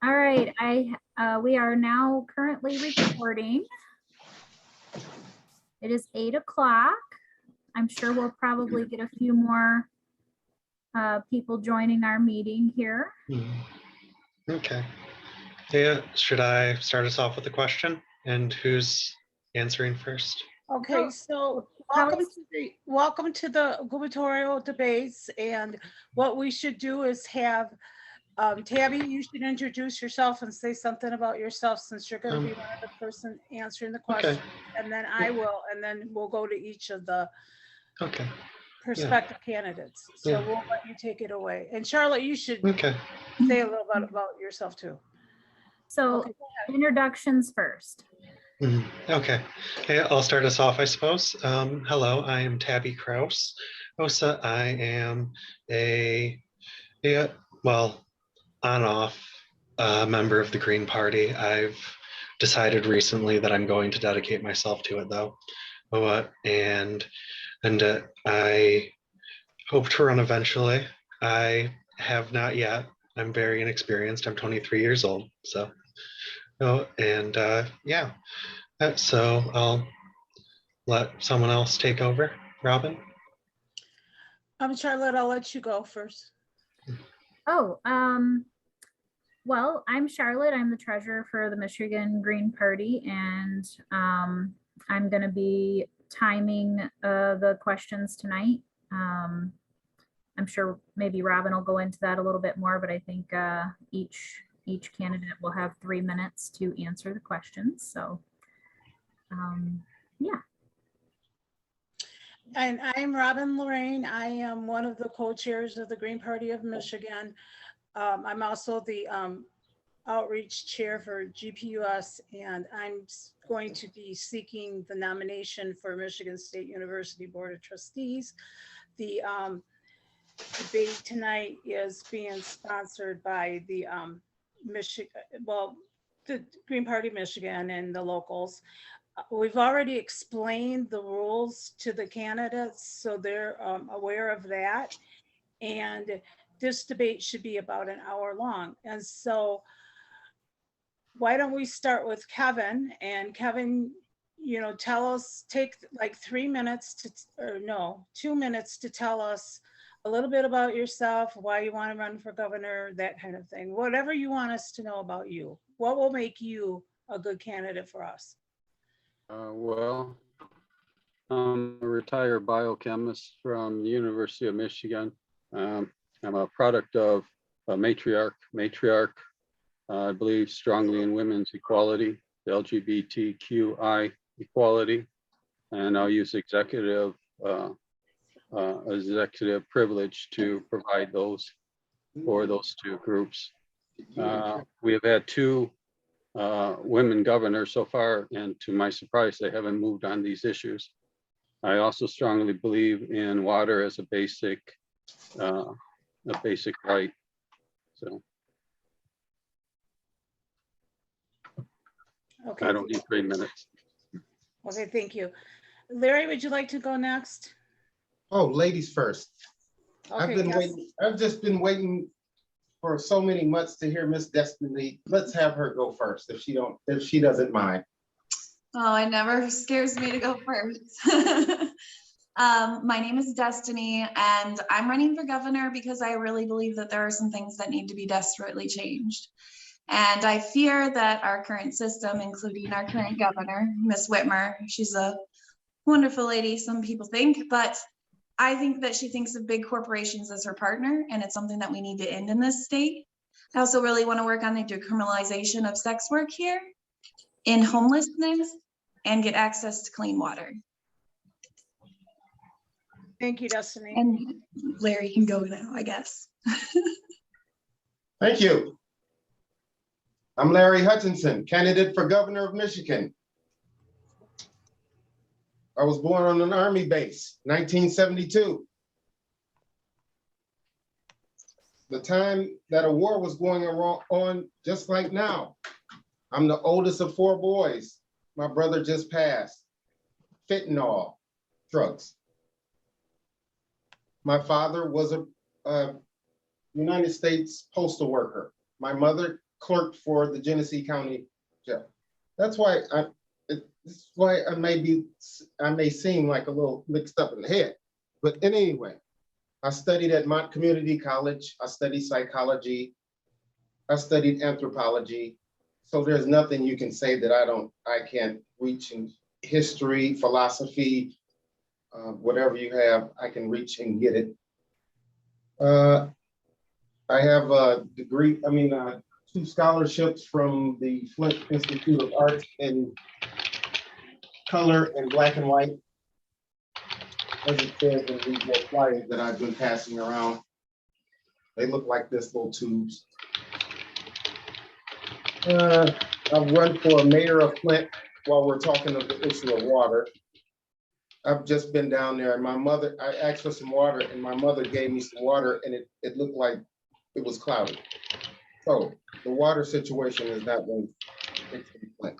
All right, we are now currently recording. It is 8 o'clock. I'm sure we'll probably get a few more people joining our meeting here. Okay. Yeah, should I start us off with a question? And who's answering first? Okay, so welcome to the gubernatorial debates, and what we should do is have Tabby, you should introduce yourself and say something about yourself, since you're going to be one of the person answering the question. Okay. And then I will, and then we'll go to each of the prospective candidates. So we'll let you take it away. And Charlotte, you should say a little bit about yourself too. So introductions first. Okay, I'll start us off, I suppose. Hello, I am Tabby Kraus. OSA, I am a on-off member of the Green Party. I've decided recently that I'm going to dedicate myself to it, though. And I hope to run eventually. I have not yet. I'm very inexperienced. I'm 23 years old, so. So I'll let someone else take over. Robin? Charlotte, I'll let you go first. Oh, well, I'm Charlotte. I'm the treasurer for the Michigan Green Party, and I'm going to be timing the questions tonight. I'm sure maybe Robin will go into that a little bit more, but I think each candidate will have 3 minutes to answer the questions. So, yeah. And I'm Robin Lorraine. I am one of the co-chairs of the Green Party of Michigan. I'm also the outreach chair for GPUS, and I'm going to be seeking the nomination for Michigan State University Board of Trustees. The debate tonight is being sponsored by the the Green Party of Michigan and the locals. We've already explained the rules to the candidates, so they're aware of that. And this debate should be about an hour long. And so why don't we start with Kevin? And Kevin, tell us, take like 2 minutes to tell us a little bit about yourself, why you want to run for governor, that kind of thing. Whatever you want us to know about you. What will make you a good candidate for us? Well, I'm a retired biochemist from the University of Michigan. I'm a product of a matriarch, I believe strongly in women's equality, the LGBTQI equality, and I'll use executive privilege to provide those for those two groups. We have had 2 women governors so far, and to my surprise, they haven't moved on these issues. I also strongly believe in water as a basic right. So okay, I don't need 3 minutes. Okay, thank you. Larry, would you like to go next? Oh, ladies first. Okay, I've just been waiting for so many months to hear Miss Destiny. Let's have her go first if she doesn't mind. Oh, it never scares me to go first. My name is Destiny, and I'm running for governor because I really believe that there are some things that need to be desperately changed. And I fear that our current system, including our current governor, Miss Whitmer, she's a wonderful lady, some people think, but I think that she thinks of big corporations as her partner, and it's something that we need to end in this state. I also really want to work on the decriminalization of sex work here, in homelessness, and get access to clean water. Thank you, Destiny. And Larry can go now, I guess. Thank you. I'm Larry Hutchinson, candidate for governor of Michigan. I was born on an Army base, 1972. The time that a war was going on just like now. I'm the oldest of 4 boys. My brother just passed. Fentanyl, drugs. My father was a United States postal worker. My mother clerk for the Genesee County Jail. That's why I may seem like a little mixed up in the head. But anyway, I studied at Mont Community College. I studied psychology. I studied anthropology. So there's nothing you can say that I can't reach in history, philosophy, whatever you have, I can reach and get it. I have a degree, 2 scholarships from the Flint Institute of Arts in color and black and white. As it says in these little flyers that I've been passing around. They look like this, little tubes. I've run for mayor of Flint while we're talking of the issue of water. I've just been down there, and I asked for some water, and my mother gave me some water, and it looked like it was cloudy. So the water situation has not been fixed in Flint.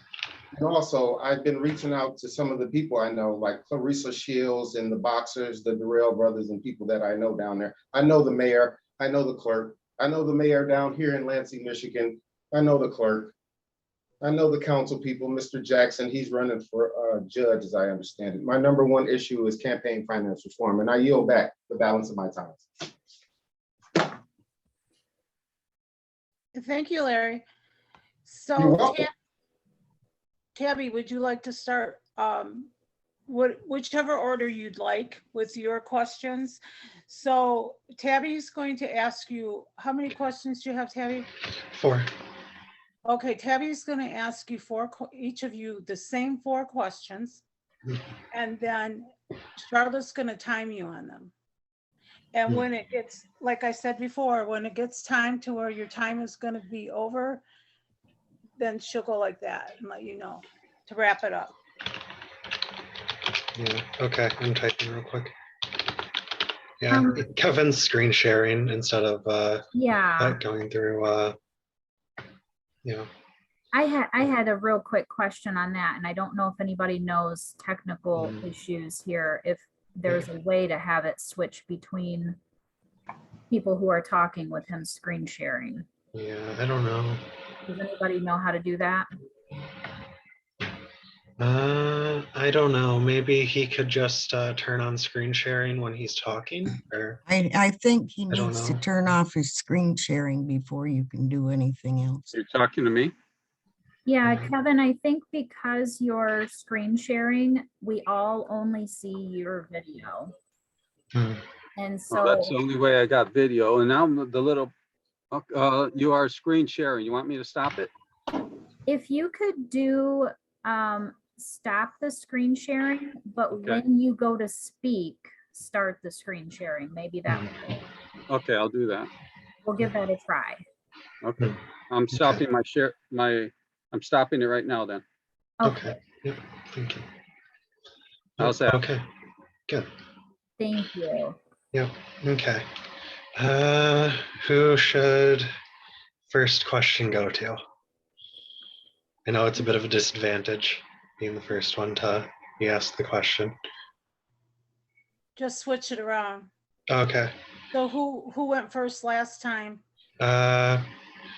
And also, I've been reaching out to some of the people I know, like Clarissa Shields and the Boxers, the Durrell brothers, and people that I know down there. I know the mayor, I know the clerk, I know the mayor down here in Lansing, Michigan. I know the clerk. I know the council people, Mr. Jackson, he's running for judge, as I understand it. My number one issue is campaign finance reform, and I yield back the balance of my time. Thank you, Larry. You're So welcome. Tabby, would you like to start whichever order you'd like with your questions? So Tabby's going to ask you, how many questions do you have, Tabby? 4. Okay, Tabby's going to ask you each of you the same 4 questions, and then Charlotte's going to time you on them. And when it gets, like I said before, when it gets time to where your time is going to be over, then she'll go like that and let you know to wrap it up. Yeah, okay, I'm typing real quick. Yeah, Kevin's screen sharing instead of going through I had a real quick question on that, and I don't know if anybody knows technical issues here, if there's a way to have it switch between people who are talking with him screen sharing. Yeah, I don't know. Does anybody know how to do that? I don't know. Maybe he could just turn on screen sharing when he's talking, or I think he I don't needs to know. turn off his screen sharing before you can do anything else. You're talking to me? Yeah, Kevin, I think because you're screen sharing, we all only see your video. And so That's the only way I got video. And now the little, you are screen sharing. You want me to stop it? if you could do stop the screen sharing, but Okay. when you go to speak, start the screen sharing, maybe that will, Okay, I'll do that. we'll give that a try. Okay, I'm stopping my share, I'm stopping it right now then. Okay. Yep. Thank you. How's that? Okay. Good. Thank you. Yep. Okay. Who should first question go to? I know it's a bit of a disadvantage being the first one to be asked the question. Just switch it around. Okay. So who went first last time?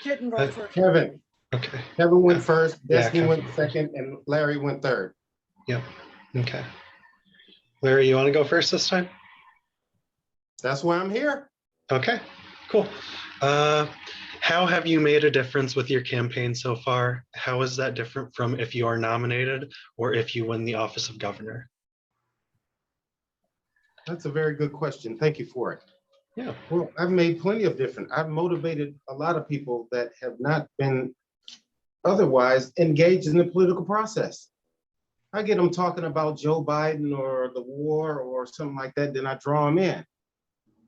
Didn't go first. Kevin. Okay. Kevin went first, Yeah, Destiny Kevin. went second, and Larry went third. Yep. Okay. Larry, you want to go first this time? That's why I'm here. Okay, cool. How have you made a difference with your campaign so far? How is that different from if you are nominated or if you win the office of governor? That's a very good question. Thank you for it. Yeah. Well, I've made plenty of different. I've motivated a lot of people that have not been otherwise engaged in the political process. I get them talking about Joe Biden or the war or something like that, then I draw them in.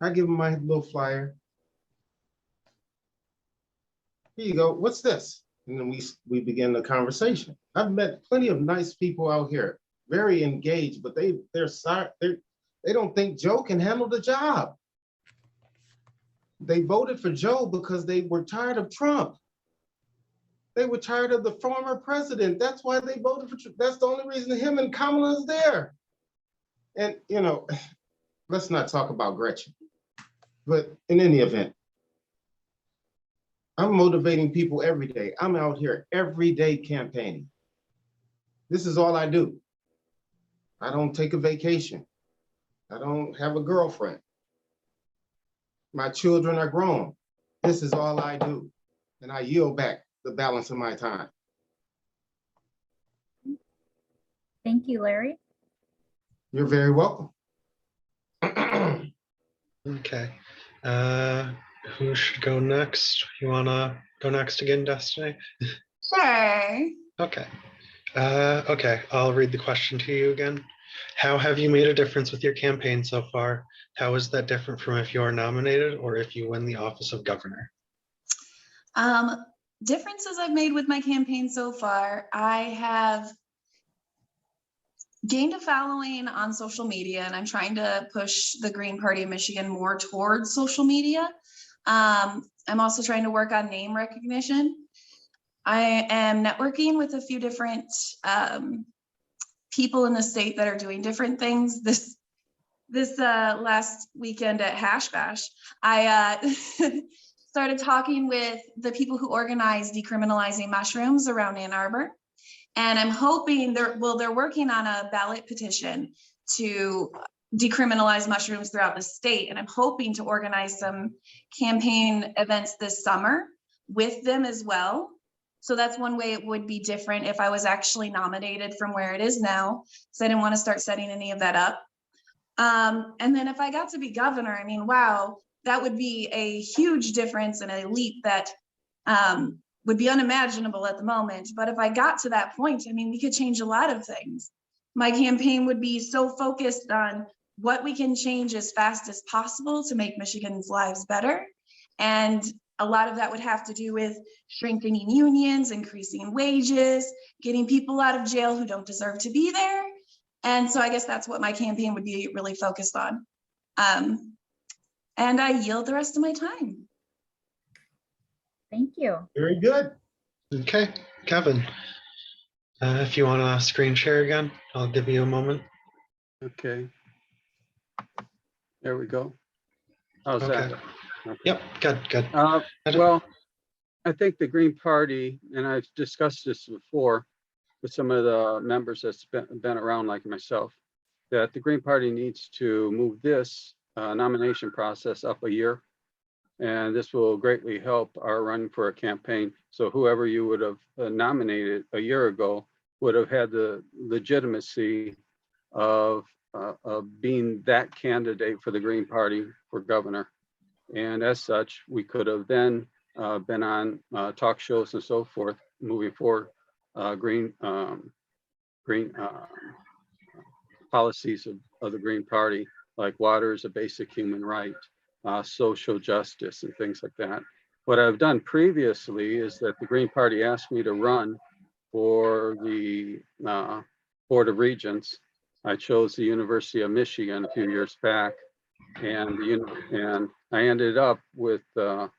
I give them my little flyer. Here you go, what's this? And then we begin the conversation. I've met plenty of nice people out here, very engaged, but they don't think Joe can handle the job. They voted for Joe because they were tired of Trump. They were tired of the former president. That's why they voted for Trump. That's the only reason him and Kamala is there. And, you know, let's not talk about Gretchen. But in any event, I'm motivating people every day. I'm out here every day campaigning. This is all I do. I don't take a vacation. I don't have a girlfriend. My children are grown. This is all I do. And I yield back the balance of my time. Thank you, Larry. You're very welcome. Okay. Who should go next? You wanna go next again, Destiny? Sure. Okay. Okay, I'll read the question to you again. How have you made a difference with your campaign so far? How is that different from if you are nominated or if you win the office of governor? Differences I've made with my campaign so far, I have gained a following on social media, and I'm trying to push the Green Party of Michigan more towards social media. I'm also trying to work on name recognition. I am networking with a few different people in the state that are doing different things. This last weekend at Hash Bash, I started talking with the people who organize decriminalizing mushrooms around Ann Arbor. And I'm hoping they're working on a ballot petition to decriminalize mushrooms throughout the state. And I'm hoping to organize some campaign events this summer with them as well. So that's one way it would be different if I was actually nominated from where it is now. So I didn't want to start setting any of that up. And then if I got to be governor, I mean, wow, that would be a huge difference and a leap that would be unimaginable at the moment. But if I got to that point, I mean, we could change a lot of things. My campaign would be so focused on what we can change as fast as possible to make Michigan's lives better. And a lot of that would have to do with strengthening unions, increasing wages, getting people out of jail who don't deserve to be there. And so I guess that's what my campaign would be really focused on. And I yield the rest of my time. Thank you. Very good. Okay, Kevin. If you want to screen share again, I'll give you a moment. Okay. There we go. How's Okay. that? Yep, good. Well, I think the Green Party, and I've discussed this before with some of the members that's been around like myself, that the Green Party needs to move this nomination process up a year. And this will greatly help our run for a campaign. So whoever you would have nominated a year ago would have had the legitimacy of being that candidate for the Green Party for governor. And as such, we could have then been on talk shows and so forth, moving forward, green policies of the Green Party, like water is a basic human right, social justice and things like that. What I've done previously is that the Green Party asked me to run for the Board of Regents. I chose the University of Michigan a few years back, and I ended up with a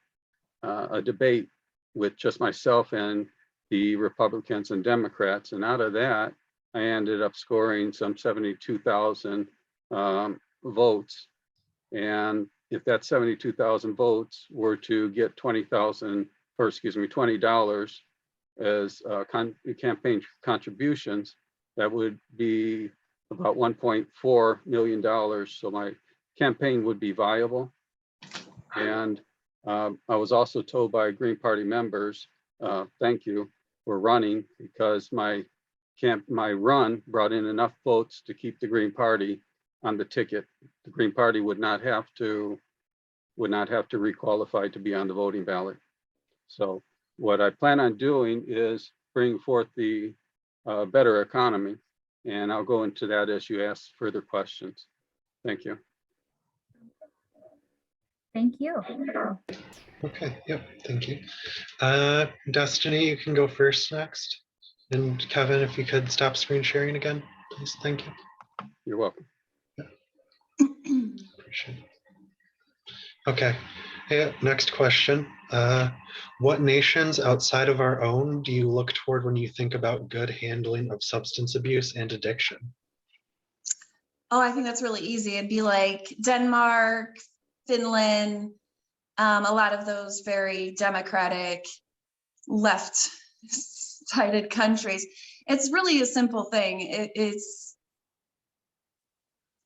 debate with just myself and the Republicans and Democrats. And out of that, I ended up scoring some 72,000 votes. And if that 72,000 votes were to get $20 as campaign contributions, that would be about $1.4 million. So my campaign would be viable. And I was also told by Green Party members, thank you for running, because my run brought in enough votes to keep the Green Party on the ticket. The Green Party would not have to requalify to be on the voting ballot. So what I plan on doing is bring forth the better economy, and I'll go into that as you ask further questions. Thank you. Thank you. Okay, yep, thank you. Destiny, you can go first next. And Kevin, if you could stop screen sharing again, please, thank you. You're welcome. Appreciate it. Okay, yeah, next question. What nations outside of our own do you look toward when you think about good handling of substance abuse and addiction? Oh, I think that's really easy. It'd be like Denmark, Finland, a lot of those very democratic, left-sided countries. It's really a simple thing. It's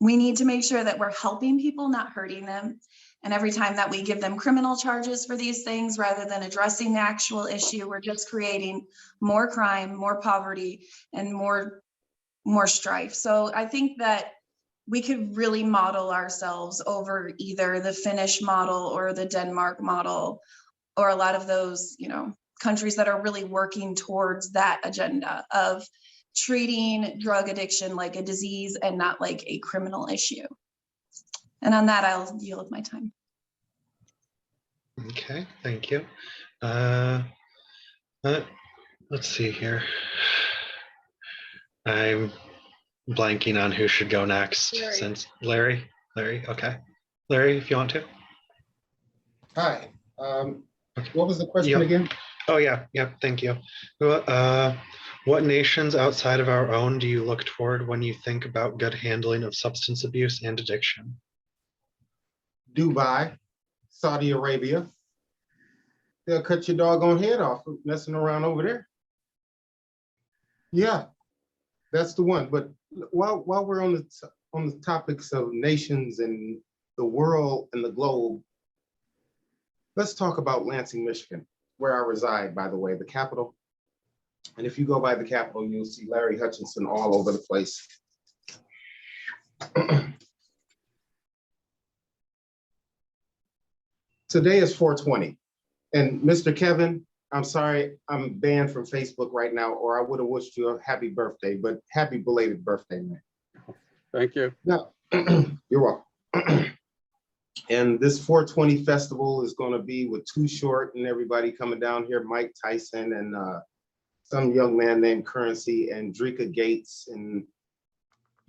we need to make sure that we're helping people, not hurting them. And every time that we give them criminal charges for these things, rather than addressing the actual issue, we're just creating more crime, more poverty, and more strife. So I think that we could really model ourselves over either the Finnish model or the Denmark model, or a lot of those, countries that are really working towards that agenda of treating drug addiction like a disease and not like a criminal issue. And on that, I'll yield my time. Okay, thank you. Let's see here. I'm blanking on who should go next. Larry. Since Larry, okay. Larry, if you want to. Hi. What was the question again? Oh, yeah, thank you. What nations outside of our own do you look toward when you think about good handling of substance abuse and addiction? Dubai, Saudi Arabia. They'll cut your doggone head off messing around over there. Yeah, that's the one. But while we're on the topics of nations and the world and the globe, let's talk about Lansing, Michigan, where I reside, by the way, the capital. And if you go by the Capitol, you'll see Larry Hutchinson all over the place. Today is 420. And Mr. Kevin, I'm sorry, I'm banned from Facebook right now, or I would have wished you a happy birthday, but happy belated birthday, man. Thank you. No, you're welcome. And this 420 festival is going to be with Too Short and everybody coming down here, Mike Tyson and some young man named Currency and Drika Gates. And,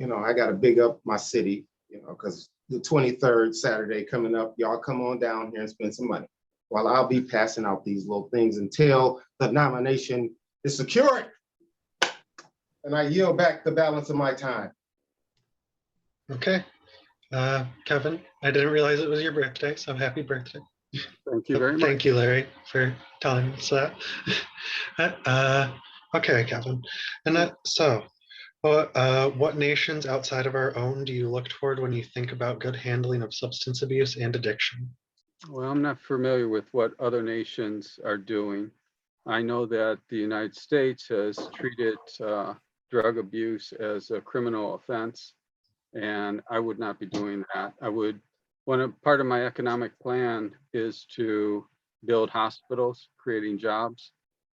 I got to big up my city, because the 23rd Saturday coming up, y'all come on down here and spend some money while I'll be passing out these little things until the nomination is secured. And I yield back the balance of my time. Okay. Kevin, I didn't realize it was your birthday, so happy birthday. Thank you very much. Thank you, Larry, for telling us that. Okay, Kevin. And what nations outside of our own do you look toward when you think about good handling of substance abuse and addiction? Well, I'm not familiar with what other nations are doing. I know that the United States has treated drug abuse as a criminal offense, and I would not be doing that. Part of my economic plan is to build hospitals, creating jobs,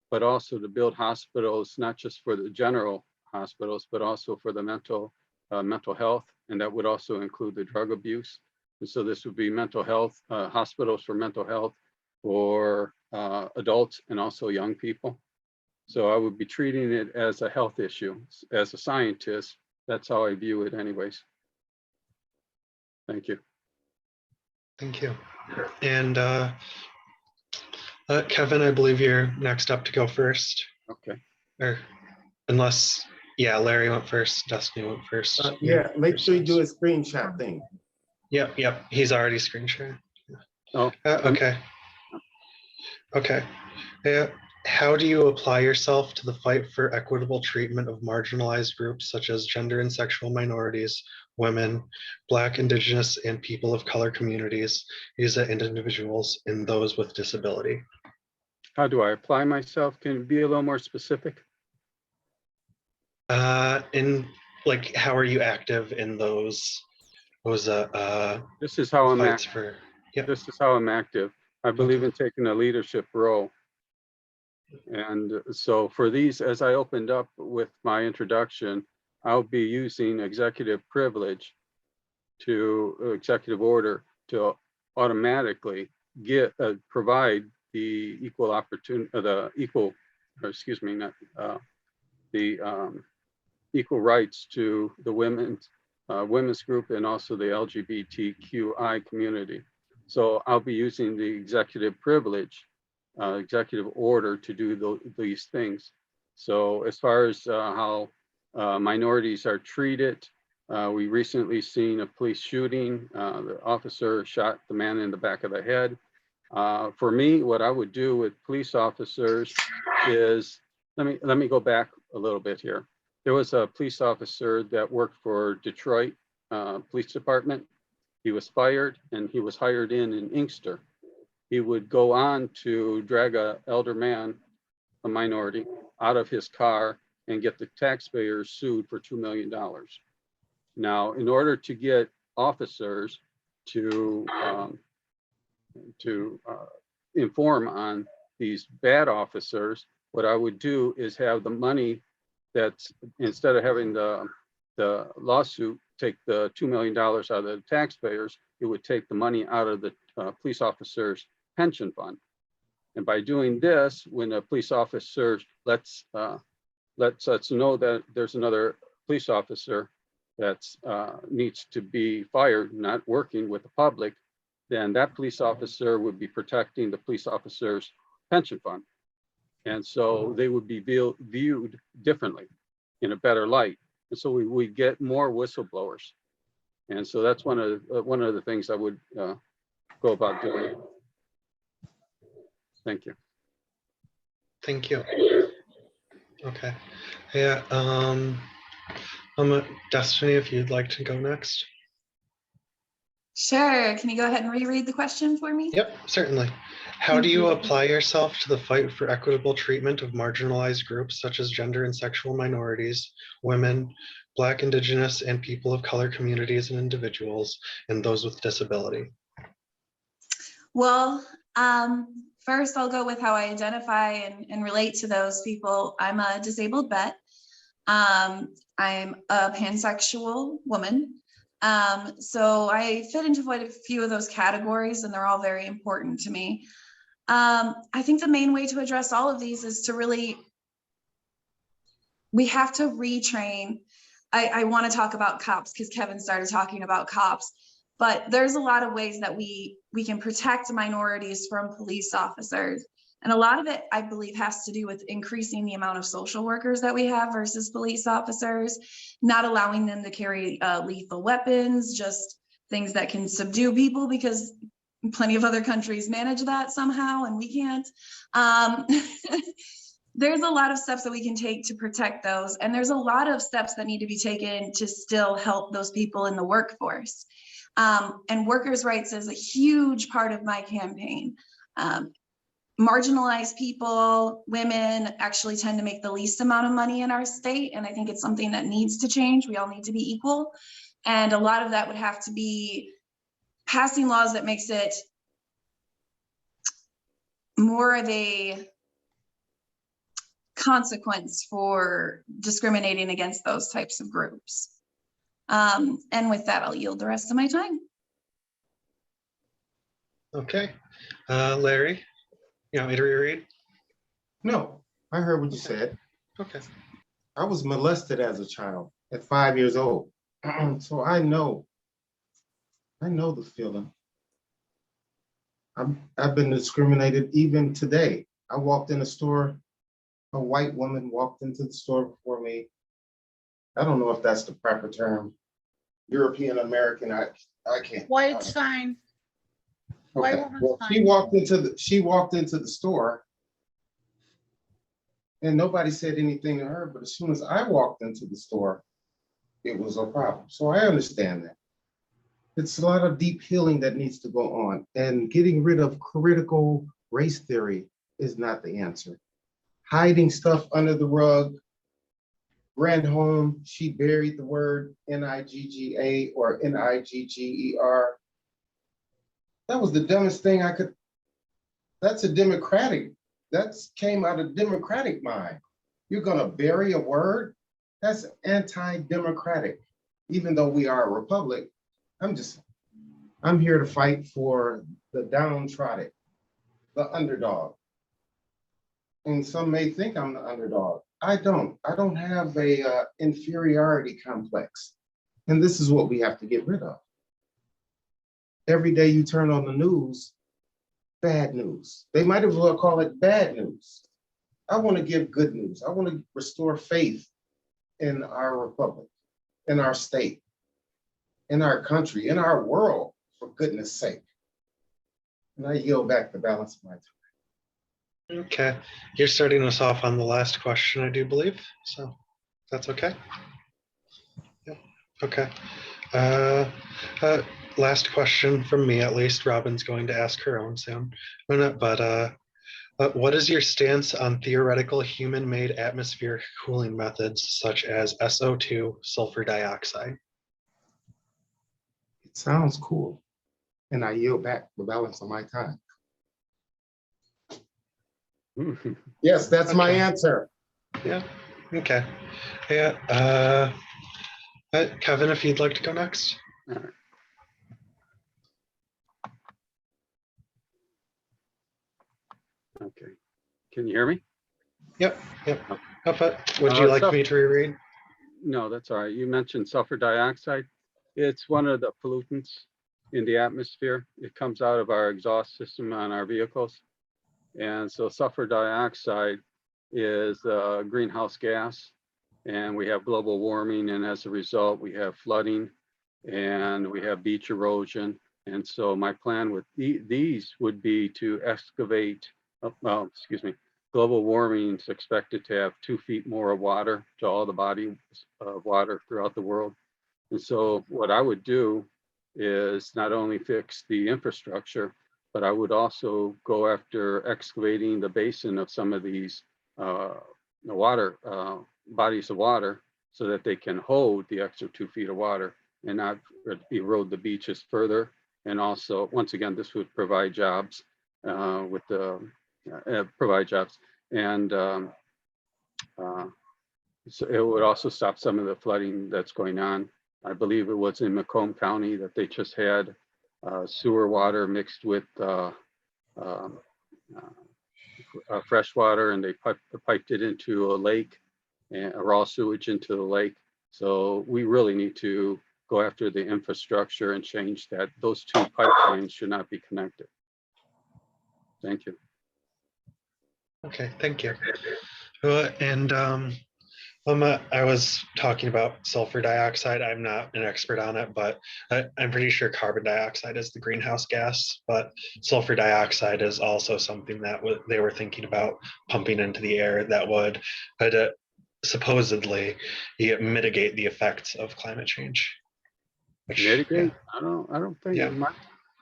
but also to build hospitals, not just for the general hospitals, but also for the mental health, and that would also include the drug abuse. And so this would be mental health, hospitals for mental health for adults and also young people. So I would be treating it as a health issue. As a scientist, that's how I view it anyways. Thank you. Thank you. And Kevin, I believe you're next up to go first. Okay. Or unless, Larry went first, Destiny went first. Yeah, make sure you do a screenshot thing. Yep. He's already screen sharing. Oh. Okay. How do you apply yourself to the fight for equitable treatment of marginalized groups such as gender and sexual minorities, women, Black, Indigenous, and people of color communities, and individuals, and those with disability? How do I apply myself? Can you be a little more specific? How are you active in those This is how I'm fights active. for? This is how I'm active. I believe in taking a leadership role. And so for these, as I opened up with my introduction, I'll be using executive privilege to executive order to automatically provide the equal opportunity, equal rights to the women's group and also the LGBTQI community. So I'll be using the executive privilege, executive order to do these things. So as far as how minorities are treated, we recently seen a police shooting. The officer shot the man in the back of the head. For me, what I would do with police officers is, let me go back a little bit here. There was a police officer that worked for Detroit Police Department. He was fired and he was hired in Inkster. He would go on to drag a elder man, a minority, out of his car and get the taxpayers sued for $2 million. Now, in order to get officers to inform on these bad officers, what I would do is have the money that's, instead of having the lawsuit take the $2 million out of the taxpayers, it would take the money out of the police officers' pension fund. And by doing this, when a police officer lets us know that there's another police officer that needs to be fired, not working with the public, then that police officer would be protecting the police officer's pension fund. And so they would be viewed differently, in a better light. And so we get more whistleblowers. And so that's one of the things I would go about doing. Thank you. Thank you. Okay. Yeah. Destiny, if you'd like to go next. Sure. Can you go ahead and reread the question for me? Yep, certainly. How do you apply yourself to the fight for equitable treatment of marginalized groups such as gender and sexual minorities, women, Black, Indigenous, and people of color communities and individuals, and those with disability? Well, first I'll go with how I identify and relate to those people. I'm a disabled vet. I'm a pansexual woman. So I fit into quite a few of those categories, and they're all very important to me. I think the main way to address all of these is to really, we have to retrain. I want to talk about cops because Kevin started talking about cops, but there's a lot of ways that we can protect minorities from police officers. And a lot of it, I believe, has to do with increasing the amount of social workers that we have versus police officers, not allowing them to carry lethal weapons, just things that can subdue people, because plenty of other countries manage that somehow and we can't. There's a lot of steps that we can take to protect those. And there's a lot of steps that need to be taken to still help those people in the workforce. And workers' rights is a huge part of my campaign. Marginalized people, women actually tend to make the least amount of money in our state. And I think it's something that needs to change. We all need to be equal. And a lot of that would have to be passing laws that makes it more of a consequence for discriminating against those types of groups. And with that, I'll yield the rest of my time. Okay. Larry, you want me to reread? No, I heard what you said. Okay. I was molested as a child at 5 years old. So I know the feeling. I've been discriminated even today. I walked in a store, a white woman walked into the store before me. I don't know if that's the proper term. European American, I can't. White's fine. Okay. White woman's Well, fine. she walked into the store and nobody said anything to her, but as soon as I walked into the store, it was a problem. So I understand that. It's a lot of deep healing that needs to go on, and getting rid of critical race theory is not the answer. Hiding stuff under the rug. Granholm, she buried the word N-I-G-G-A or N-I-G-G-E-R. That was the dumbest thing I could. That's came out of democratic mind. You're gonna bury a word? That's anti-democratic. Even though we are a republic, I'm here to fight for the downtrodden, the underdog. And some may think I'm the underdog. I don't have a inferiority complex. And this is what we have to get rid of. Every day you turn on the news, bad news. They might as well call it bad news. I want to give good news. I want to restore faith in our republic, in our state, in our country, in our world, for goodness sake. And I yield back the balance of my time. Okay, you're starting us off on the last question, I do believe, so that's okay. Yep. Okay. Last question from me, at least. Robin's going to ask her own soon. But what is your stance on theoretical human-made atmospheric cooling methods such as SO2, sulfur dioxide? It sounds cool. And I yield back the balance of my time. Yes, that's my Okay. answer. Yeah. Okay. Yeah. Kevin, if you'd like to go next. All right. Okay. Can you hear me? Yep. Yep. But would Uh, you like so- me to reread? No, that's all right. You mentioned sulfur dioxide. It's one of the pollutants in the atmosphere. It comes out of our exhaust system on our vehicles. And so sulfur dioxide is a greenhouse gas, and we have global warming, and as a result, we have flooding and we have beach erosion. And so my plan with these would be to excavate, global warming is expected to have 2 feet more of water to all the bodies of water throughout the world. And so what I would do is not only fix the infrastructure, but I would also go after excavating the basin of some of these bodies of water so that they can hold the extra 2 feet of water and not erode the beaches further. And also, once again, this would provide jobs provide jobs. And so it would also stop some of the flooding that's going on. I believe it was in Macomb County that they just had sewer water mixed with fresh water, and they piped it into a lake, and raw sewage into the lake. So we really need to go after the infrastructure and change that. Those 2 pipelines should not be connected. Thank you. Okay, thank you. And I was talking about sulfur dioxide. I'm not an expert on it, but I'm pretty sure carbon dioxide is the greenhouse gas, but sulfur dioxide is also something that they were thinking about pumping into the air that would supposedly mitigate the effects of climate change. Mitigate? I don't think. Yeah.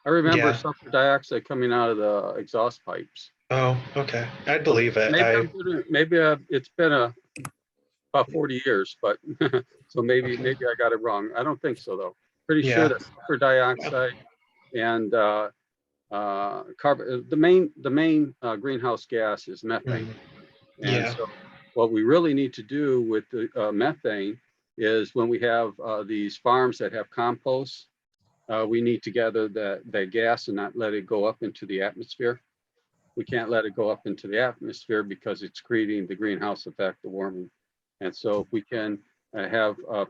I remember Yeah. sulfur dioxide coming out of the exhaust pipes. Oh, okay. I'd believe it. Maybe it's been about 40 years, but so maybe I got it wrong. I don't think so though. Pretty sure that sulfur dioxide and carbon, the main greenhouse gas is methane. And so what we really need to do with the methane is when we have these farms that have compost, we need to gather that gas and not let it go up into the atmosphere. We can't let it go up into the atmosphere because it's creating the greenhouse effect, the warming. And so if we can have a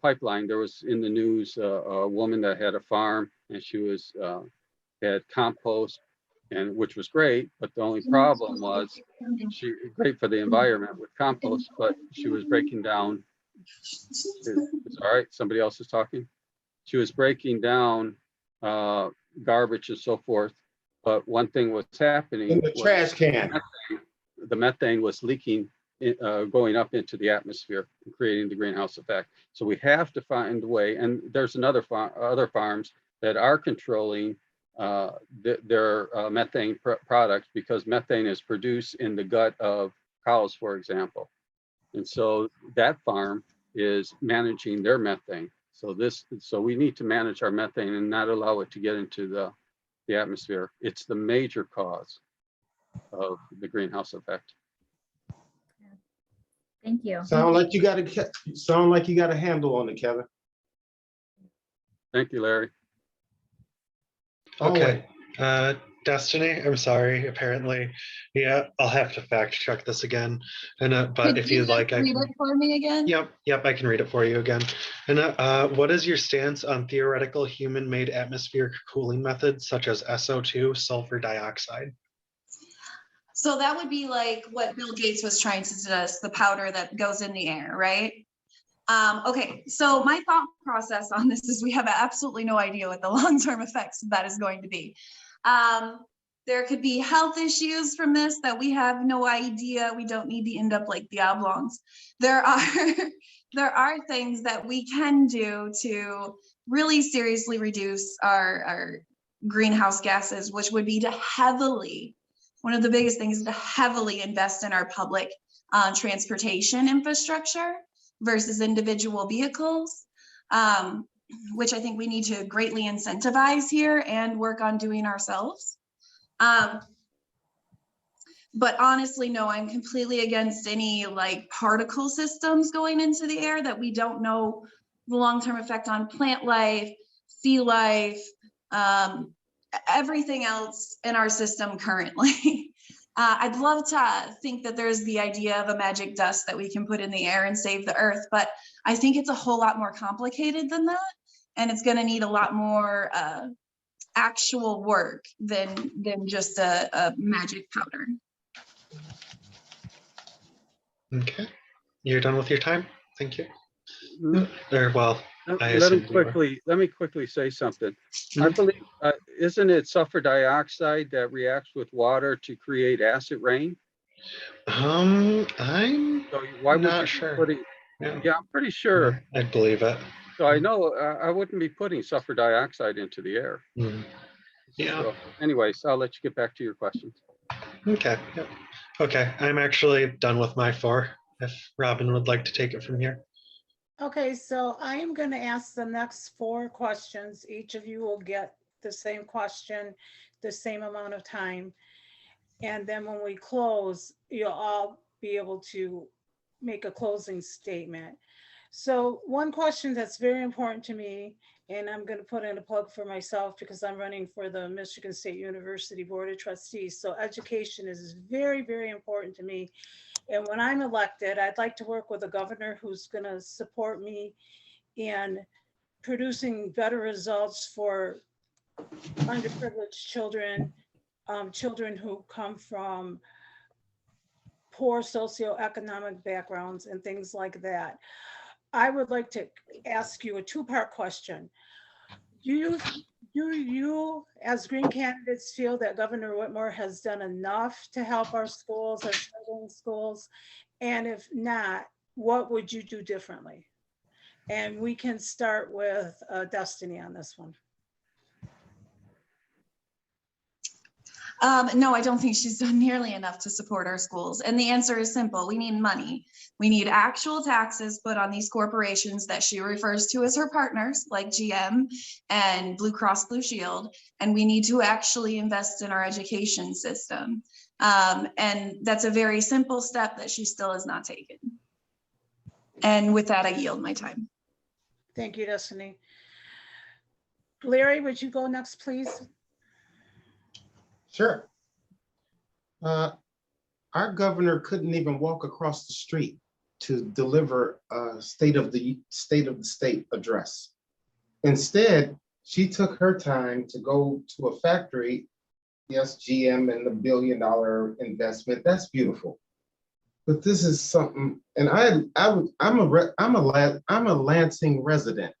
pipeline, there was in the news a woman that had a farm, and she was had compost, and which was great, but the only problem was great for the environment with compost, but she was breaking down. It's all right, somebody else is talking. She was breaking down garbage and so forth, but one thing was happening In the trash can. The methane was leaking, going up into the atmosphere and creating the greenhouse effect. So we have to find a way, and there's other farms that are controlling their methane products, because methane is produced in the gut of cows, for example. And so that farm is managing their methane. So we need to manage our methane and not allow it to get into the atmosphere. It's the major cause of the greenhouse effect. Thank you. Sound like you got a handle on it, Kevin. Thank you, Larry. Okay. Destiny, I'm sorry, apparently. Yeah, I'll have to fact check this again. And but if you'd like, I read can it for me again. Yep, I can read it for you again. And what is your stance on theoretical human-made atmospheric cooling methods such as SO2, sulfur dioxide? So that would be like what Bill Gates was trying to suggest, the powder that goes in the air, right? Okay, so my thought process on this is we have absolutely no idea what the long-term effects of that is going to be. There could be health issues from this that we have no idea. We don't need to end up like the oblongs. There are things that we can do to really seriously reduce our greenhouse gases, which would be to heavily, one of the biggest things is to heavily invest in our public transportation infrastructure versus individual vehicles, which I think we need to greatly incentivize here and work on doing ourselves. But honestly, no, I'm completely against any like particle systems going into the air that we don't know the long-term effect on plant life, sea life, everything else in our system currently. I'd love to think that there's the idea of a magic dust that we can put in the air and save the earth, but I think it's a whole lot more complicated than that. And it's gonna need a lot more actual work than just a magic powder. Okay, you're done with your time. Thank you. Mhm. Or well, I Let me assume you were. let me quickly say something. I believe, isn't it sulfur dioxide that reacts with water to create acid rain? I'm So why would you not be sure. putting, Yeah, yeah, I'm pretty sure. I believe it. So I know I wouldn't be putting sulfur dioxide into the air. Mm. Yeah. So anyways, I'll let you get back to your questions. Okay. Yep. Okay. I'm actually done with my 4. If Robin would like to take it from here. Okay, so I am going to ask the next 4 questions. Each of you will get the same question, the same amount of time. And then when we close, you'll all be able to make a closing statement. So one question that's very important to me, and I'm going to put in a plug for myself because I'm running for the Michigan State University Board of Trustees. So education is very, very important to me. And when I'm elected, I'd like to work with a governor who's going to support me in producing better results for underprivileged children, children who come from poor socioeconomic backgrounds and things like that. I would like to ask you a 2-part question. Do you, as Green candidates, feel that Governor Whitmer has done enough to help our schools, our struggling schools? And if not, what would you do differently? And we can start with Destiny on this one. No, I don't think she's done nearly enough to support our schools. And the answer is simple. We need money. We need actual taxes put on these corporations that she refers to as her partners, like GM and Blue Cross Blue Shield. And we need to actually invest in our education system. And that's a very simple step that she still has not taken. And with that, I yield my time. Thank you, Destiny. Larry, would you go next, please? Sure. Our governor couldn't even walk across the street to deliver a state of the state address. Instead, she took her time to go to a factory. Yes, GM and the $1 billion investment, that's beautiful. But this is something, and I'm a Lansing resident.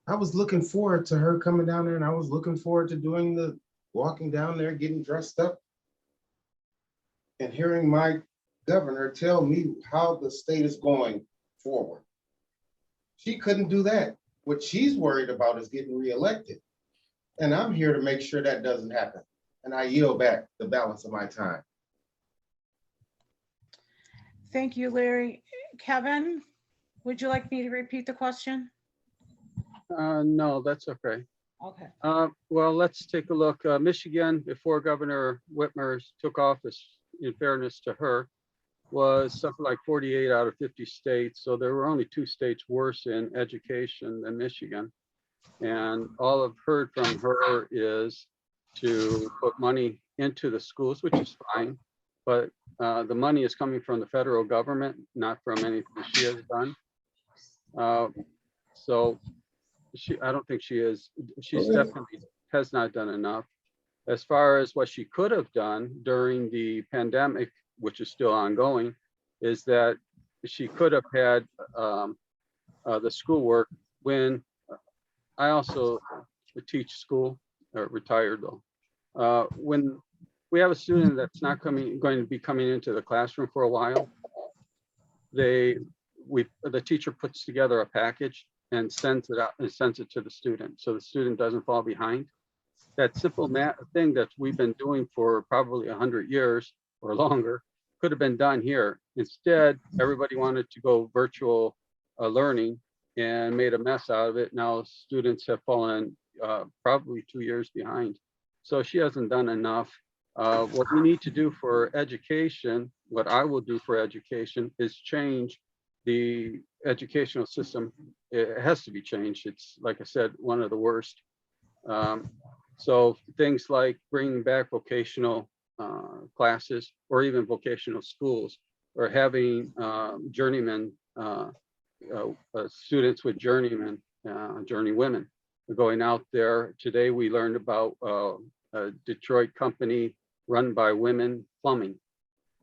I was looking forward to her coming down there, and I was looking forward to walking down there, getting dressed up, and hearing my governor tell me how the state is going forward. She couldn't do that. What she's worried about is getting reelected. And I'm here to make sure that doesn't happen. And I yield back the balance of my time. Thank you, Larry. Kevin, would you like me to repeat the question? No, that's okay. Okay. Well, let's take a look. Michigan, before Governor Whitmer took office, in fairness to her, was something like 48 out of 50 states. So there were only 2 states worse in education than Michigan. And all I've heard from her is to put money into the schools, which is fine. But the money is coming from the federal government, not from anything she has done. So I don't think she's definitely has not done enough. As far as what she could have done during the pandemic, which is still ongoing, is that she could have had the schoolwork when I also teach school, retired though. When we have a student that's not going to be coming into the classroom for a while, the teacher puts together a package and sends it out and sends it to the student, so the student doesn't fall behind. That simple thing that we've been doing for probably 100 years or longer could have been done here. Instead, everybody wanted to go virtual learning and made a mess out of it. Now students have fallen probably 2 years behind. So she hasn't done enough. What we need to do for education, what I will do for education, is change the educational system. It has to be changed. It's, like I said, one of the worst. So things like bringing back vocational classes, or even vocational schools, or having journeymen, students with journeymen, journeywomen going out there. Today we learned about a Detroit company run by women plumbing.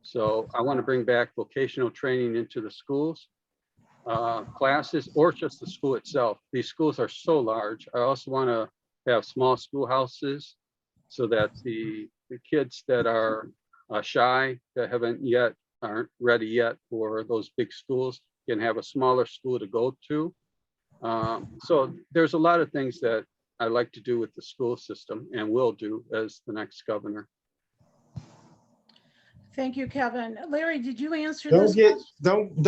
So I want to bring back vocational training into the schools, classes, or just the school itself. These schools are so large. I also want to have small schoolhouses so that the kids that are shy, that aren't ready yet for those big schools, can have a smaller school to go to. So there's a lot of things that I like to do with the school system and will do as the next governor. Thank you, Kevin. Larry, did you answer Don't this get question?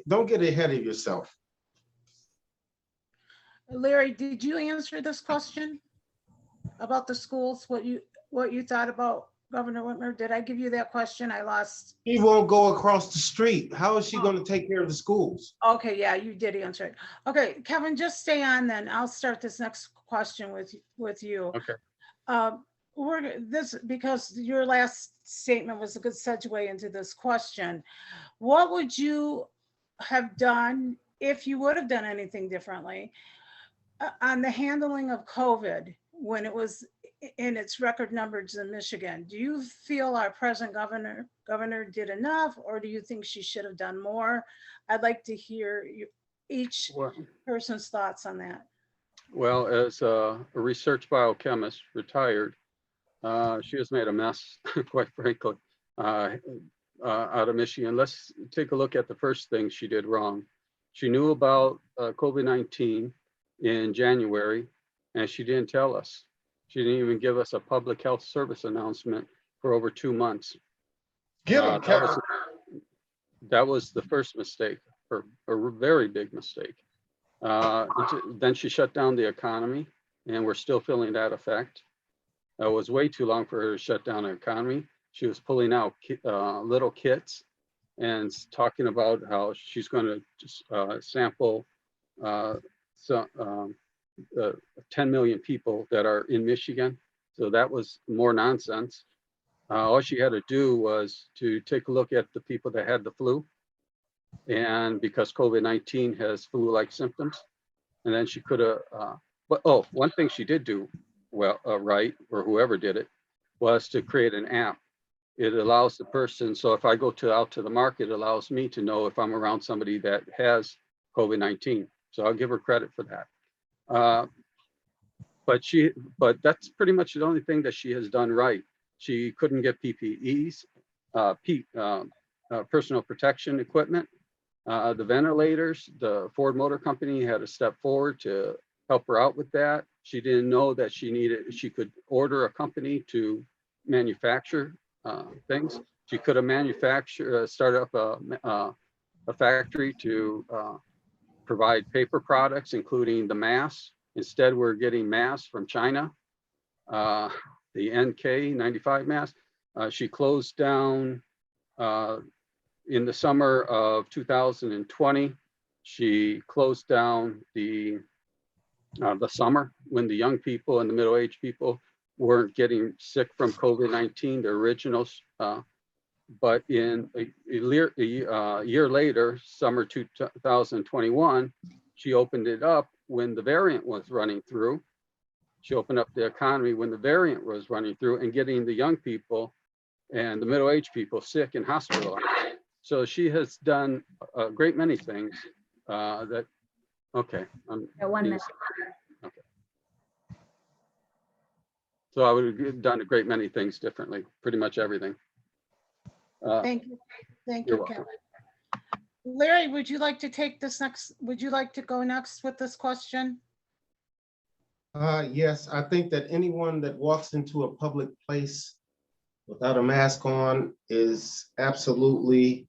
don't get ahead of yourself. Larry, did you answer this question about the schools? What you thought about Governor Whitmer? Did I give you that question? I lost. She won't go across the street. How is she going to take care of the schools? Okay, yeah, you did answer it. Okay, Kevin, just stay on then. I'll start this next question with you. Okay. Because your last statement was a good segue into this question. What would you have done if you would have done anything differently on the handling of COVID when it was in its record numbers in Michigan? Do you feel our present governor did enough, or do you think she should have done more? I'd like to hear each person's thoughts on that. Well, as a research biochemist, retired, she has made a mess, quite frankly, out of Michigan. Let's take a look at the first thing she did wrong. She knew about COVID-19 in January, and she didn't tell us. She didn't even give us a public health service announcement for over 2 months. That was the first mistake, or a very big mistake. Then she shut down the economy, and we're still feeling that effect. It was way too long for her to shut down her economy. She was pulling out little kits and talking about how she's going to just sample 10 million people that are in Michigan. So that was more nonsense. All she had to do was to take a look at the people that had the flu, and because COVID-19 has flu-like symptoms, and then she could have. One thing she did do well, right, or whoever did it, was to create an app. It allows the person. So if I go out to the market, it allows me to know if I'm around somebody that has COVID-19. So I'll give her credit for that. But that's pretty much the only thing that she has done right. She couldn't get PPEs, personal protection equipment, the ventilators. The Ford Motor Company had to step forward to help her out with that. She didn't know that she could order a company to manufacture things. She could have started up a factory to provide paper products, including the masks. Instead, we're getting masks from China, the NK95 mask. She closed down in the summer of 2020. She closed down the summer when the young people and the middle-aged people weren't getting sick from COVID-19, the originals. But in a year later, summer 2021, she opened it up when the variant was running through. She opened up the economy when the variant was running through and getting the young people and the middle-aged people sick and hospitalized. So she has done a great many things that Okay. One minute. So I would have done a great many things differently, pretty much everything. Thank you. Thank You're you, welcome. Kevin. Larry, would you like to take this next? Would you like to go next with this question? Yes, I think that anyone that walks into a public place without a mask on is absolutely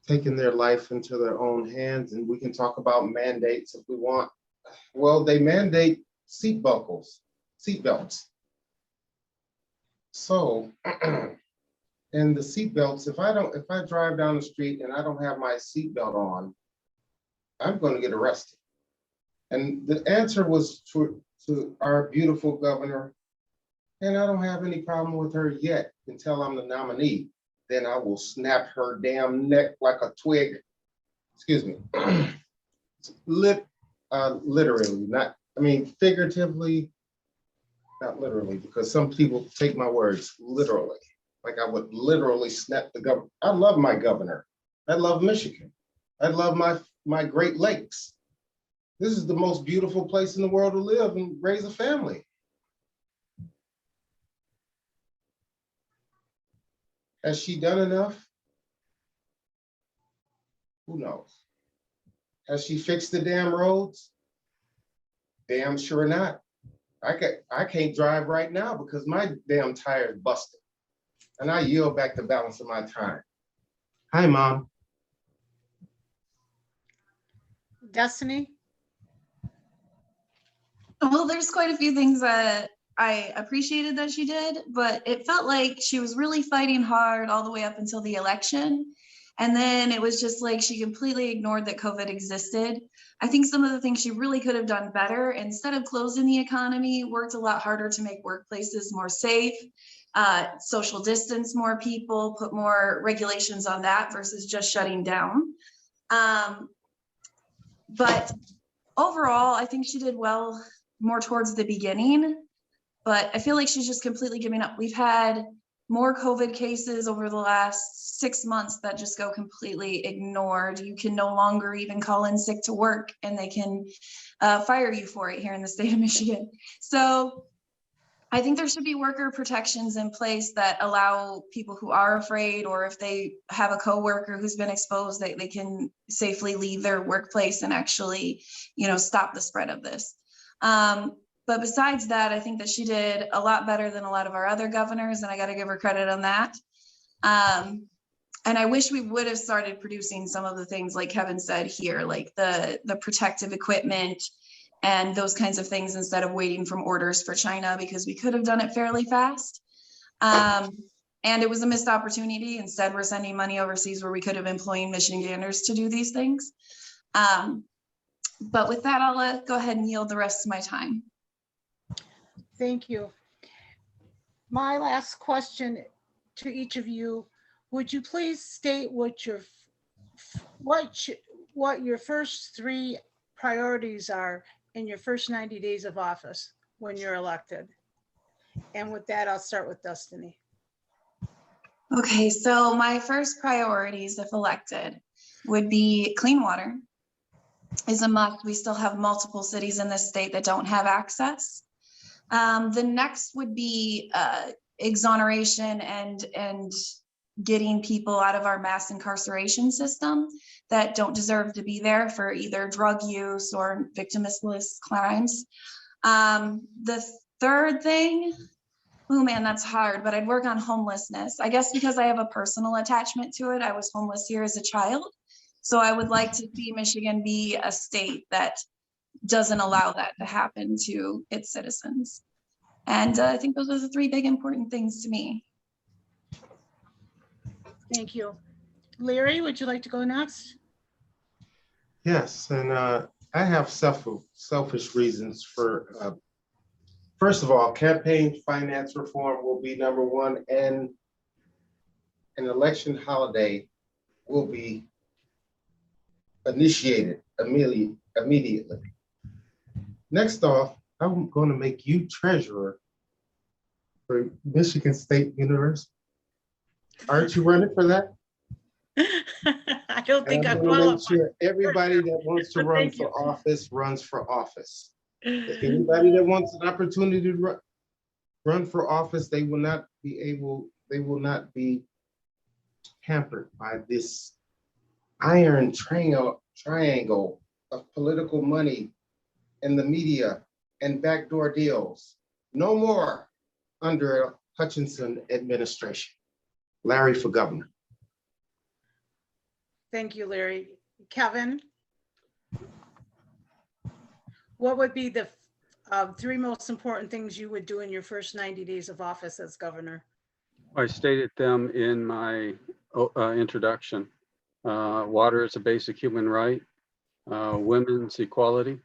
taking their life into their own hands. And we can talk about mandates if we want. Well, they mandate seat belts. So, and the seat belts, if I drive down the street and I don't have my seat belt on, I'm going to get arrested. And the answer was to our beautiful governor, and I don't have any problem with her yet until I'm the nominee. Then I will snap her damn neck like a twig. Excuse me. Literally, not, I mean, figuratively, not literally, because some people take my words literally. Like I would literally snap the governor. I love my governor. I love Michigan. I love my Great Lakes. This is the most beautiful place in the world to live and raise a family. Has she done enough? Who knows? Has she fixed the damn roads? Damn sure not. I can't drive right now because my damn tire is busted. And I yield back the balance of my time. Hi, Mom. Destiny? Well, there's quite a few things that I appreciated that she did, but it felt like she was really fighting hard all the way up until the election. And then it was just like she completely ignored that COVID existed. I think some of the things she really could have done better, instead of closing the economy, worked a lot harder to make workplaces more safe, social distance more people, put more regulations on that versus just shutting down. But overall, I think she did well more towards the beginning, but I feel like she's just completely giving up. We've had more COVID cases over the last 6 months that just go completely ignored. You can no longer even call in sick to work and they can fire you for it here in the state of Michigan. So I think there should be worker protections in place that allow people who are afraid, or if they have a coworker who's been exposed, they can safely leave their workplace and actually, stop the spread of this. But besides that, I think that she did a lot better than a lot of our other governors, and I got to give her credit on that. And I wish we would have started producing some of the things like Kevin said here, like the protective equipment and those kinds of things, instead of waiting from orders for China, because we could have done it fairly fast. And it was a missed opportunity. Instead, we're sending money overseas where we could have employed Michiganders to do these things. But with that, I'll go ahead and yield the rest of my time. Thank you. My last question to each of you, would you please state what your first 3 priorities are in your first 90 days of office when you're elected? And with that, I'll start with Destiny. Okay, so my first priorities, if elected, would be clean water is a must. We still have multiple cities in this state that don't have access. The next would be exoneration and getting people out of our mass incarceration system that don't deserve to be there for either drug use or victimless crimes. The third thing, oh man, that's hard, but I'd work on homelessness. I guess because I have a personal attachment to it. I was homeless here as a child. So I would like to see Michigan be a state that doesn't allow that to happen to its citizens. And I think those are the 3 big important things to me. Thank you. Larry, would you like to go next? Yes, and I have selfish reasons for, first of all, campaign finance reform will be number 1, and an election holiday will be initiated immediately. Next off, I'm going to make you treasurer for Michigan State University. Aren't you running for that? I don't And think I'm I'm gonna make qualified. sure everybody that wants to But run thank you. for office runs for office. Anybody that wants an opportunity to run for office, they will not be hampered by this iron triangle of political money and the media and backdoor deals. No more under a Hutchinson administration. Larry for governor. Thank you, Larry. Kevin? What would be the 3 most important things you would do in your first 90 days of office as governor? I stated them in my introduction. Water is a basic human right, women's equality,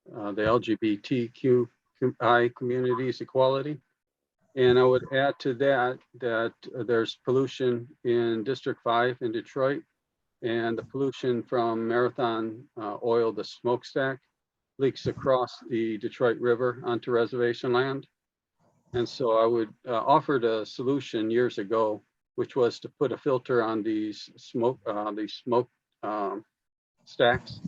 the LGBTQI community's equality. And I would add to that there's pollution in District 5 in Detroit, and the pollution from Marathon Oil, the smokestack, leaks across the Detroit River onto reservation land. And so I would offered a solution years ago, which was to put a filter on these smoke stacks,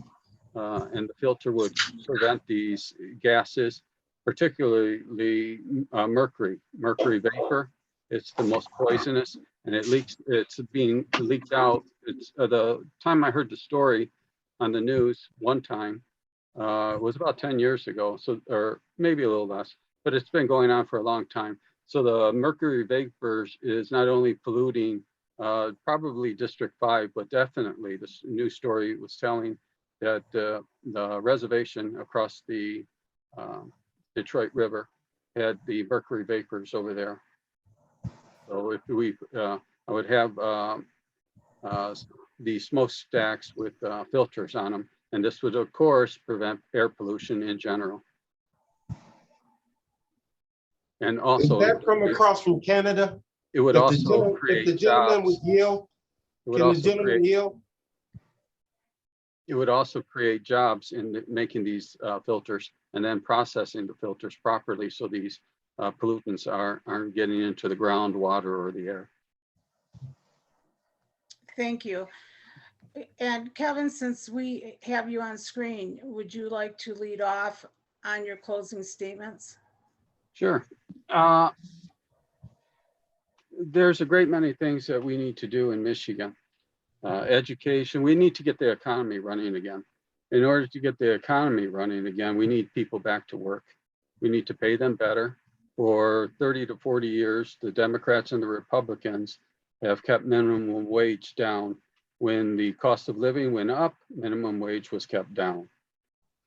and the filter would prevent these gases, particularly mercury vapor. It's the most poisonous, and it leaks. It's being leaked out. It's the time I heard the story on the news one time was about 10 years ago, so or maybe a little less, but it's been going on for a long time. So the mercury vapors is not only polluting probably District 5, but definitely this news story was telling that the reservation across the Detroit River had the mercury vapors over there. So if I would have these smokestacks with filters on them, and this would of course prevent air pollution in general. And also, Is that from across from Canada? it would also If the create gentleman would jobs. yield, It would can the also gentleman create, yield? it would also create jobs in making these filters and then processing the filters properly, so these pollutants aren't getting into the groundwater or the air. Thank you. And Kevin, since we have you on screen, would you like to lead off on your closing statements? Sure. There's a great many things that we need to do in Michigan. Education, we need to get the economy running again. In order to get the economy running again, we need people back to work. We need to pay them better. For 30 to 40 years, the Democrats and the Republicans have kept minimum wage down. When the cost of living went up, minimum wage was kept down.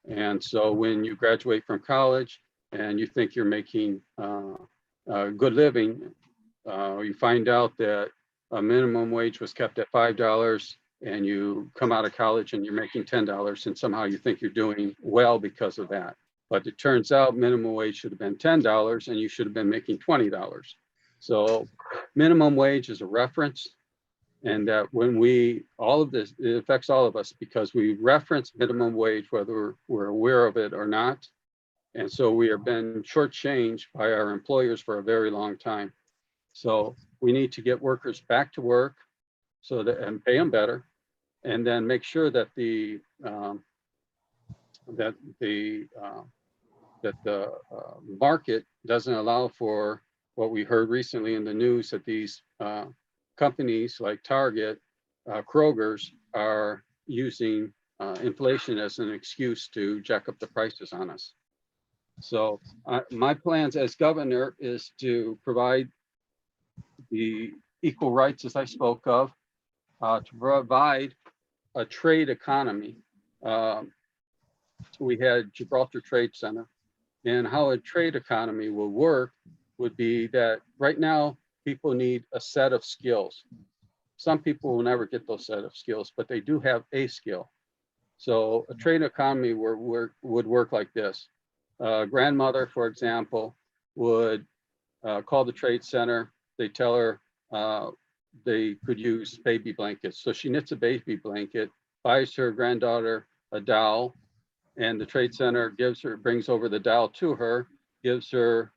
And so when you graduate from college and you think you're making a good living, you find out that a minimum wage was kept at $5, and you come out of college and you're making $10, and somehow you think you're doing well because of that. But it turns out minimum wage should have been $10 and you should have been making $20. So minimum wage is a reference, and that when all of this, it affects all of us because we reference minimum wage, whether we're aware of it or not. And so we have been shortchanged by our employers for a very long time. So we need to get workers back to work and pay them better, and then make sure that the market doesn't allow for what we heard recently in the news, that these companies like Target, Kroger's are using inflation as an excuse to jack up the prices on us. So my plans as governor is to provide the equal rights, as I spoke of, to provide a trade economy. We had Gibraltar Trade Center, and how a trade economy will work would be that right now people need a set of skills. Some people will never get those set of skills, but they do have a skill. So a trade economy would work like this. Grandmother, for example, would call the trade center. They tell her they could use baby blankets. So she knits a baby blanket, buys her granddaughter a dowel, and the trade center brings over the dowel to her, gives her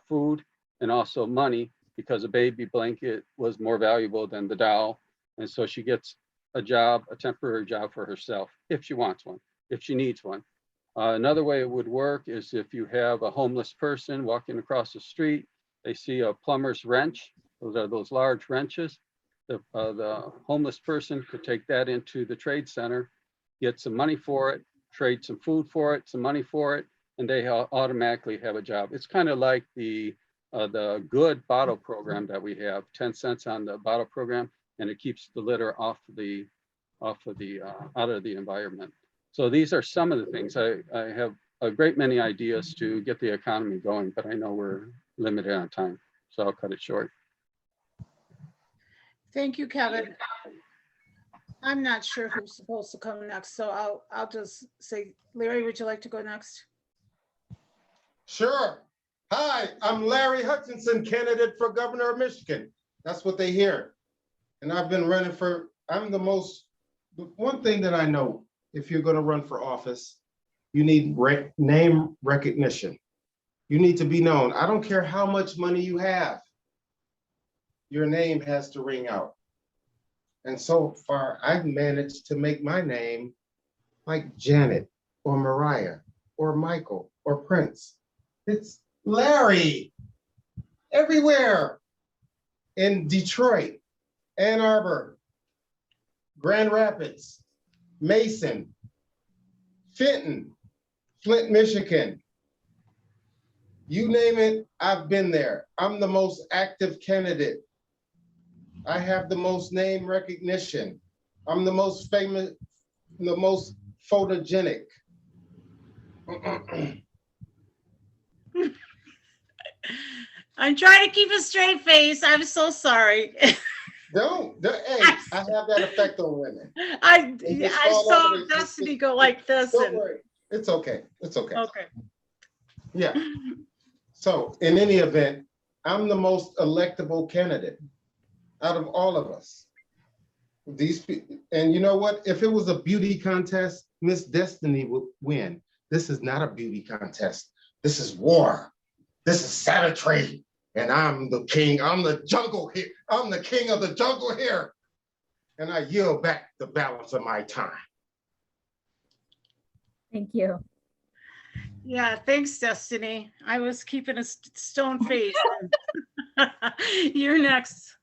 food and also money, because a baby blanket was more valuable than the dowel. And so she gets a job, a temporary job for herself, if she wants one, if she needs one. Another way it would work is if you have a homeless person walking across the street, they see a plumber's wrench. Those are those large wrenches. The homeless person could take that into the trade center, get some money for it, trade some food for it, some money for it, and they automatically have a job. It's kind of like the good bottle program that we have, 10 cents on the bottle program, and it keeps the litter out of the environment. So these are some of the things. I have a great many ideas to get the economy going, but I know we're limited on time, so I'll cut it short. Thank you, Kevin. I'm not sure who's supposed to come next, so I'll just say, Larry, would you like to go next? Sure. Hi, I'm Larry Hutchinson, candidate for governor of Michigan. That's what they hear. And I've been running for, one thing that I know, if you're gonna run for office, you need name recognition. You need to be known. I don't care how much money you have. Your name has to ring out. And so far, I've managed to make my name like Janet or Mariah or Michael or Prince. It's Larry everywhere in Detroit, Ann Arbor, Grand Rapids, Mason, Fenton, Flint, Michigan. You name it, I've been there. I'm the most active candidate. I have the most name recognition. I'm the most famous, the most photogenic. I'm trying to keep a straight face. I'm so sorry. Hey, I have that effect on women. I saw Destiny go like this. Don't worry. It's okay. It's okay. Okay. Yeah. So in any event, I'm the most electable candidate out of all of us. These people, and you know what? If it was a beauty contest, Miss Destiny would win. This is not a beauty contest. This is war. This is savagery. And I'm the king. I'm the jungle here. I'm the king of the jungle here. And I yield back the balance of my time. Thank you. Yeah, thanks, Destiny. I was keeping a stone face. You're next.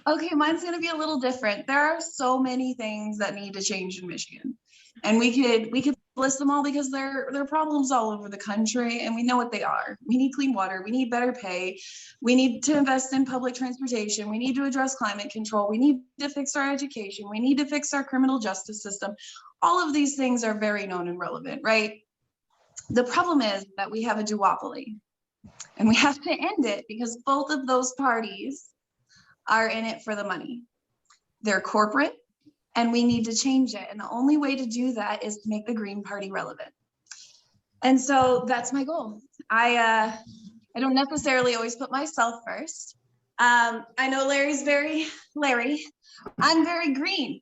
Okay, mine's gonna be a little different. There are so many things that need to change in Michigan. And we could list them all because there are problems all over the country and we know what they are. We need clean water, we need better pay, we need to invest in public transportation, we need to address climate control, we need to fix our education, we need to fix our criminal justice system. All of these things are very known and relevant, right? The problem is that we have a duopoly and we have to end it because both of those parties are in it for the money. They're corporate and we need to change it. And the only way to do that is to make the Green Party relevant. And so that's my goal. I don't necessarily always put myself first. I know Larry's very Larry. I'm very green.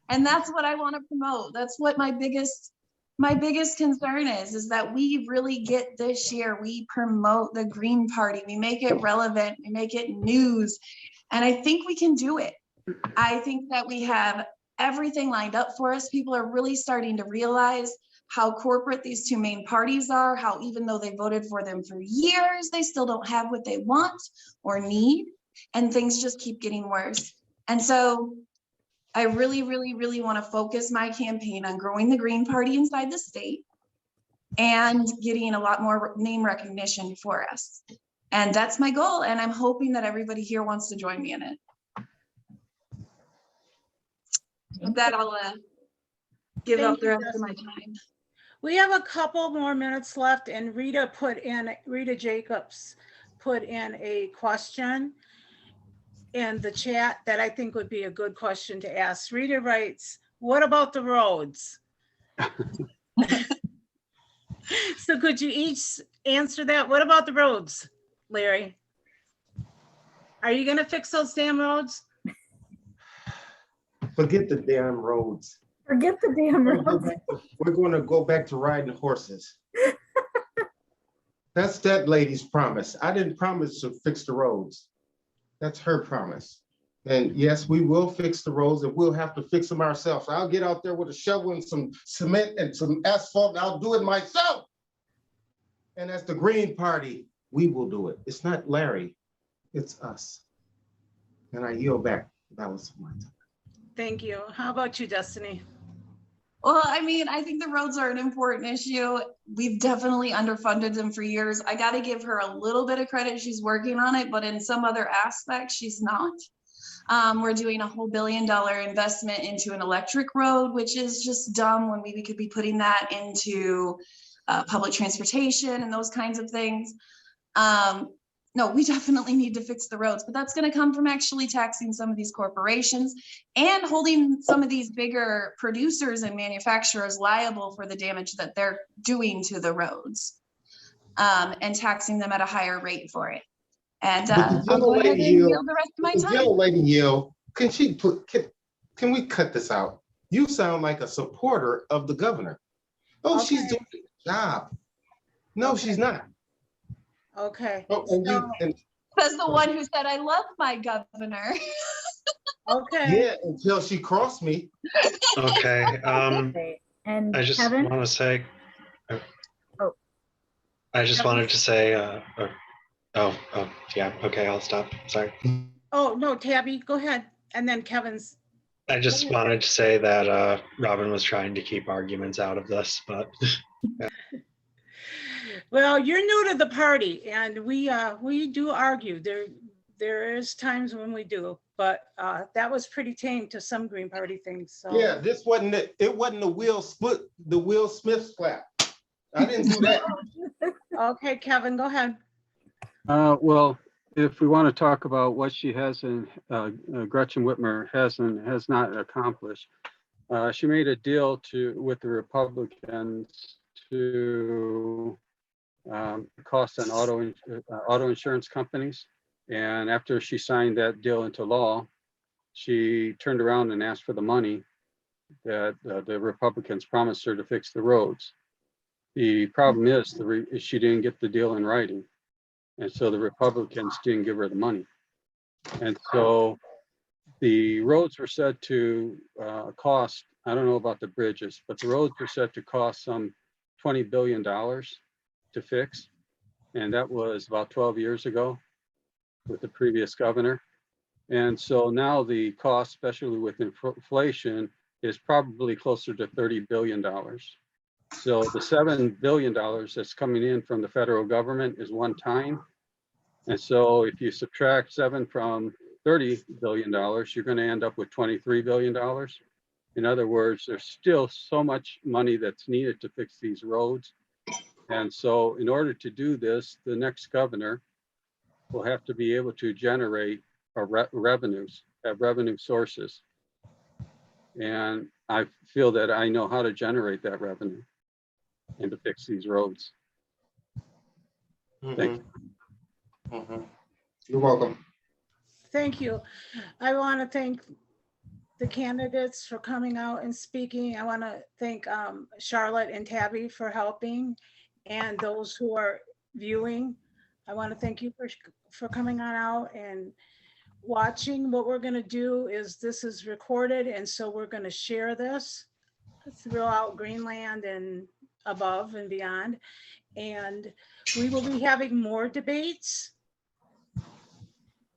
And that's what I want to promote. That's what my biggest concern is that we really get this year, we promote the Green Party, we make it relevant, we make it news. And I think we can do it. I think that we have everything lined up for us. People are really starting to realize how corporate these two main parties are, how even though they voted for them for years, they still don't have what they want or need, and things just keep getting worse. And so I really, really, really want to focus my campaign on growing the Green Party inside the state and getting a lot more name recognition for us. And that's my goal. And I'm hoping that everybody here wants to join me in it. With that, I'll give up the rest of my time. We have a couple more minutes left and Rita Jacobs put in a question in the chat that I think would be a good question to ask. Rita writes, what about the roads? So could you each answer that? What about the roads, Larry? Are you gonna fix those damn roads? Forget the damn roads. Forget the damn roads. We're going to go back to riding horses. That's that lady's promise. I didn't promise to fix the roads. That's her promise. And yes, we will fix the roads, and we'll have to fix them ourselves. I'll get out there with a shovel and some cement and some asphalt, and I'll do it myself. And as the Green Party, we will do it. It's not Larry, it's us. And I yield back. That was my time. Thank you. How about you, Destiny? Well, I mean, I think the roads are an important issue. We've definitely underfunded them for years. I got to give her a little bit of credit. She's working on it, but in some other aspects, she's not. We're doing a whole $1 billion investment into an electric road, which is just dumb when we could be putting that into public transportation and those kinds of things. No, we definitely need to fix the roads, but that's going to come from actually taxing some of these corporations and holding some of these bigger producers and manufacturers liable for the damage that they're doing to the roads, and taxing them at a higher rate for it. And I'll go ahead and yield the rest of my time. Lady Yield, can we cut this out? You sound like a supporter of the governor. Oh, okay. She's doing a job. No, okay. She's not. Okay. Oh, Says the one who said, I love my governor. Okay. Yeah, until she crossed me. Okay. And I just Kevin? want to say. Oh. I just wanted to say. Yeah. Okay, I'll stop. Sorry. Oh no, Tabby, go ahead, and then Kevin's. I just wanted to say that Robin was trying to keep arguments out of this, but. Yeah. Well, you're new to the party, and we do argue. There is times when we do, but that was pretty tame to some Green Party things. So yeah, this wasn't it. It wasn't the Will Smith slap. I didn't do that. Okay, Kevin, go ahead. Well, if we want to talk about what she hasn't, Gretchen Whitmer has not accomplished, she made a deal with the Republicans to cost on auto insurance companies. And after she signed that deal into law, she turned around and asked for the money that the Republicans promised her to fix the roads. The problem is she didn't get the deal in writing. And so the Republicans didn't give her the money. And so the roads were set to cost, I don't know about the bridges, but the roads were set to cost some $20 billion to fix. And that was about 12 years ago with the previous governor. And so now the cost, especially with inflation, is probably closer to $30 billion. So the $7 billion that's coming in from the federal government is one time. And so if you subtract 7 from $30 billion, you're going to end up with $23 billion. In other words, there's still so much money that's needed to fix these roads. And so in order to do this, the next governor will have to be able to generate revenues, have revenue sources. And I feel that I know how to generate that revenue and to fix these roads. Mm-hmm. Thank you. Mm-hmm. You're welcome. Thank you. I want to thank the candidates for coming out and speaking. I want to thank Charlotte and Tabby for helping, and those who are viewing. I want to thank you for coming on out and watching. What we're going to do is this is recorded, and so we're going to share this throughout Greenland and above and beyond. And we will be having more debates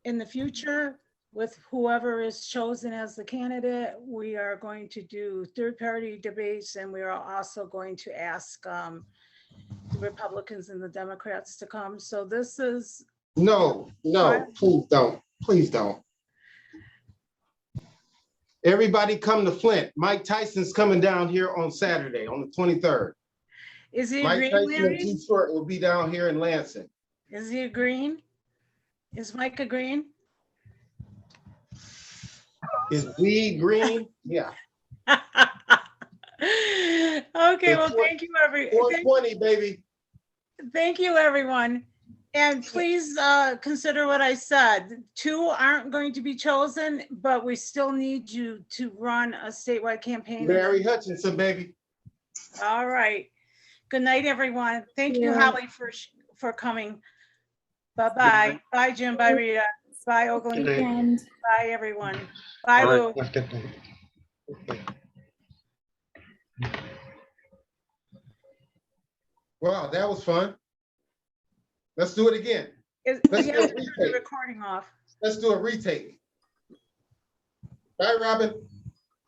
in the future with whoever is chosen as the candidate. We are going to do third-party debates, and we are also going to ask the Republicans and the Democrats to come. So this is no, please don't. Everybody come to Flint. Mike Tyson's coming down here on Saturday, on the 23rd. Is he Mike green, Tyson Larry? and T-Short will be down here in Lansing. Is he a green? Is Mike a green? Is we green? Yeah. Okay, well, thank you, 420, baby. Thank you, everyone. And please consider what I said. 2 aren't going to be chosen, but we still need you to run a statewide campaign. Mary Hutchinson, baby. All right. Good night, everyone. Thank you, Holly, for coming. Bye-bye. Bye, Jim. Bye, Rita. Bye, Good Oakland. night. And Bye, everyone. Bye, Bye. Lou. Have a good night. Wow, that was fun. Let's do it again. Let's You do have a to turn the retake. recording off. Let's do a retake. Bye, Robin.